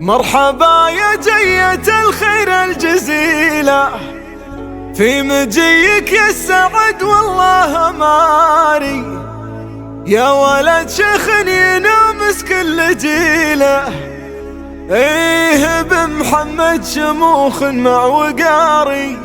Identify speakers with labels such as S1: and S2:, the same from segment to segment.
S1: مرحبا يا جية الخير الجزيلة، في مجيك يا السعد والله ماري، يا ولد شيخ ينامس كل جيله، ايه بمحمد شموخ مع وقاري،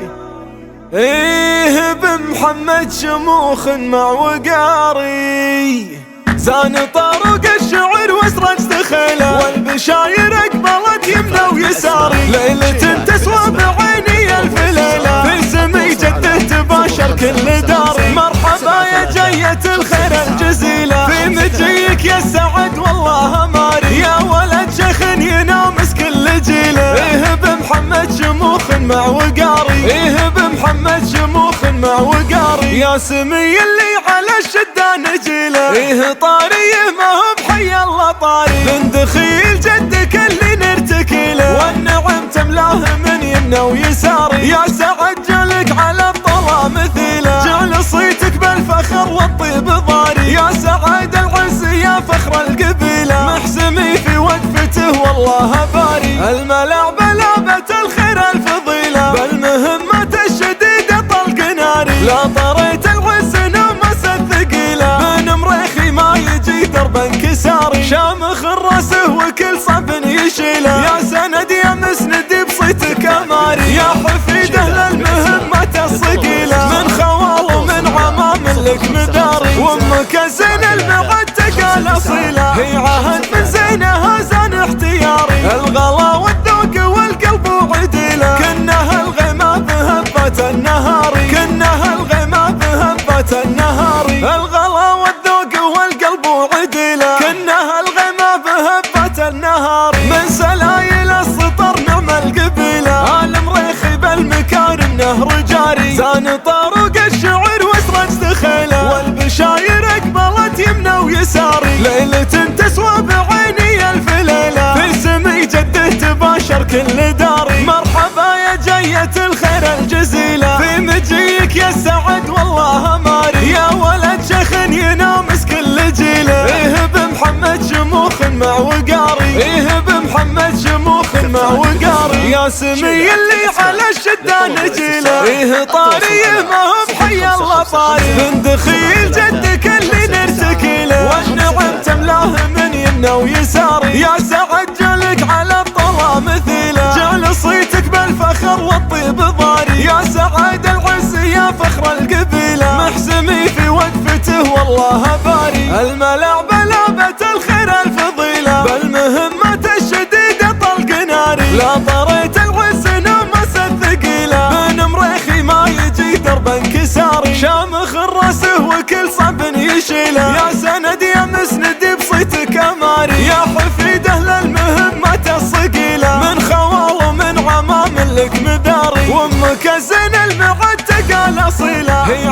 S1: ايه بمحمد شموخ مع وقاري. زان طارق الشعر واسرج دخيله، والبشاير اقبلت يمنى ويساري، ليلة تسوى بعيني الف ليلة، في سمي جده تباشر كل داري. مرحبا يا جية الخير الجزيلة، في مجيك يا السعد والله ماري، يا ولد شيخ ينامس كل جيله، ايه بمحمد شموخ مع وقاري، ايه بمحمد شموخ مع وقاري. يا سمي اللي على الشدة نجيله، ايه طاري ما هو بحي الله طاري، من دخيل جدك اللي نرتكيله، والنعم تملاه من يمنى ويساري. يا سعد جلك على الطلا مثيله، جعل صيتك بالفخر والطيب ضاري، يا سعد العز يا فخر القبيله، محسمي في وقفته والله باري. الملع بلابة الخير الفضيلة، بالمهمة الشديدة طلق ناري، لا طريت العز نمس الثقيلة، من مريخي ما يجي درب انكساري، شامخ راسه وكل صب يشيله، يا سند يا مسند بصيتك اماري، يا حفيده للمهمة الصقيلة، من خوال ومن عمام لك مداري، وامك زين المعتقة الاصيلة، هي عهد من زينها زان احتياري، الغلا والذوق والقلب وعديله، كنها الغما بهبة النهاري، كنها الغما بهبة النهاري، الغلا والذوق والقلب وعديله، كنها الغما بهبة النهاري. من سلايل السطر نعم القبيله، آل مريخي بالمكارم نهر جاري، زان طارق الشعر واسرج دخيله، والبشاير اقبلت يمنى ويساري، ليلة تسوى بعيني الف ليلة، في سمي جده تباشر كل داري. مرحبا يا جية الخير الجزيلة، في مجيك يا السعد والله ماري، يا ولد شيخ ينامس كل جيله، ايه بمحمد شموخ مع وقاري، ايه بمحمد شموخ مع وقاري. يا سمي اللي على الشدة نجيله، ايه طاري ما هو بحي الله طاري، من دخيل جدك اللي نرتكيله، والنعم تملاه من يمنى ويساري. يا سعد جلك على الطلا مثيله، جعل صيتك بالفخر والطيب ضاري، يا سعد العز يا فخر القبيله، محسمي في وقفته والله باري. الملع بلابة الخير الفضيلة، بالمهمة الشديدة طلق ناري، لا طريت العز نمس الثقيلة، من مريخي ما يجي درب انكساري، شامخ راسه وكل صب يشيله، يا سند يا مسند بصيتك اماري، يا حفيده للمهمة الصقيلة، من خوال ومن عمام لك مداري، وامك زين المعتقة الاصيلة، هي